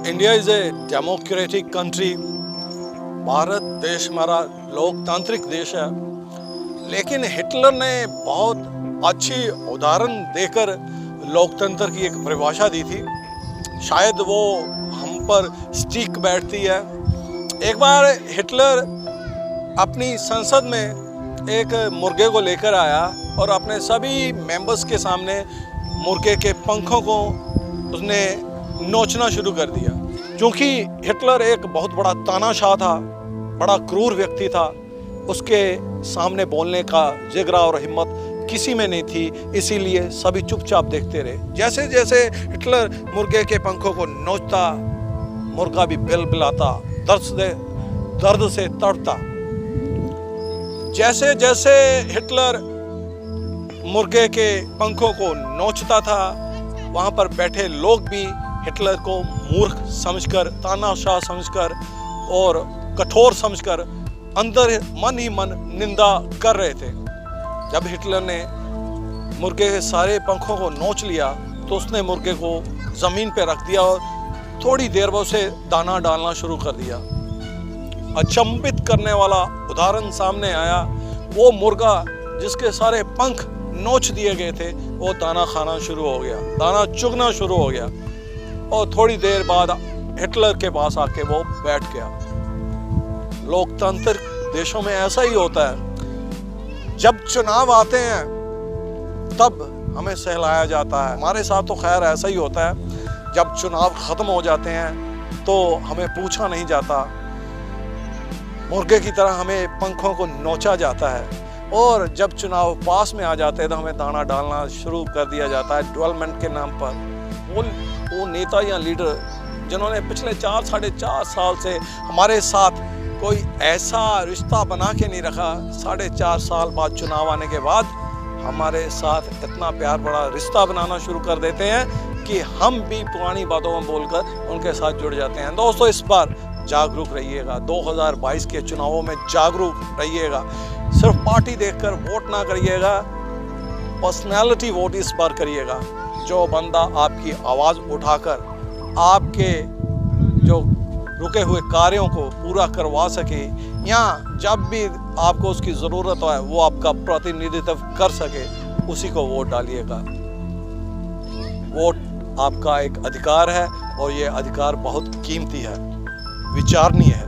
India is a democratic country. Bharat देश हमारा लोकतांत्रिक देश है, लेकिन हिटलर ने बहुत अच्छी उदाहरण देकर लोकतंत्र की एक परिभाषा दी थी। शायद वो हम पर स्टिक बैठती है। एक बार हिटलर अपनी संसद में एक मुर्गे को लेकर आया और अपने सभी मेंबर्स के सामने मुर्गे के पंखों को उसने नोचना शुरू कर दिया। क्योंकि हिटलर एक बहुत बड़ा तानाशाह था, बड़ा क्रूर व्यक्ति था, उसके सामने बोलने का जिगरा और हिम्मत किसी में नहीं थी, इसीलिए सभी चुपचाप देखते रहे। जैसे जैसे हिटलर मुर्गे के पंखों को नोचता, मुर्गा भी बिलबिलाता, दर्द से तड़पता। जैसे जैसे हिटलर मुर्गे के पंखों को नोचता था, वहाँ पर बैठे लोग भी हिटलर को मूर्ख समझकर, तानाशाह समझकर और कठोर समझकर अंदर मन ही मन निंदा कर रहे थे। जब हिटलर ने मुर्गे के सारे पंखों को नोच लिया तो उसने मुर्गे को ज़मीन पर रख दिया और थोड़ी देर में उसे दाना डालना शुरू कर दिया। अचंभित करने वाला उदाहरण सामने आया। वो मुर्गा जिसके सारे पंख नोच दिए गए थे, वो दाना खाना शुरू हो गया, दाना चुगना शुरू हो गया और थोड़ी देर बाद हिटलर के पास आके वो बैठ गया। लोकतंत्र देशों में ऐसा ही होता है। जब चुनाव आते हैं तब हमें सहलाया जाता है। हमारे साथ तो खैर ऐसा ही होता है। जब चुनाव खत्म हो जाते हैं तो हमें पूछा नहीं जाता, मुर्गे की तरह हमें पंखों को नोचा जाता है। और जब चुनाव पास में आ जाते हैं तो हमें दाना डालना शुरू कर दिया जाता है डेवलपमेंट के नाम पर। वो नेता या लीडर जिन्होंने पिछले 4-4.5 साल से हमारे साथ कोई ऐसा रिश्ता बना के नहीं रखा, 4.5 साल बाद चुनाव आने के बाद हमारे साथ इतना प्यार बड़ा रिश्ता बनाना शुरू कर देते हैं कि हम भी पुरानी बातों में बोलकर उनके साथ जुड़ जाते हैं। दोस्तों, इस बार जागरूक रहिएगा। 2022 के चुनावों में जागरूक रहिएगा। सिर्फ पार्टी देखकर वोट ना करिएगा, पर्सनैलिटी वोट इस बार करिएगा। जो बंदा आपकी आवाज़ उठाकर आपके जो रुके हुए कार्यों को पूरा करवा सके, या जब भी आपको उसकी ज़रूरत हो वो आपका प्रतिनिधित्व कर सके, उसी को वोट डालिएगा। वोट आपका एक अधिकार है और ये अधिकार बहुत कीमती है, विचारणीय है।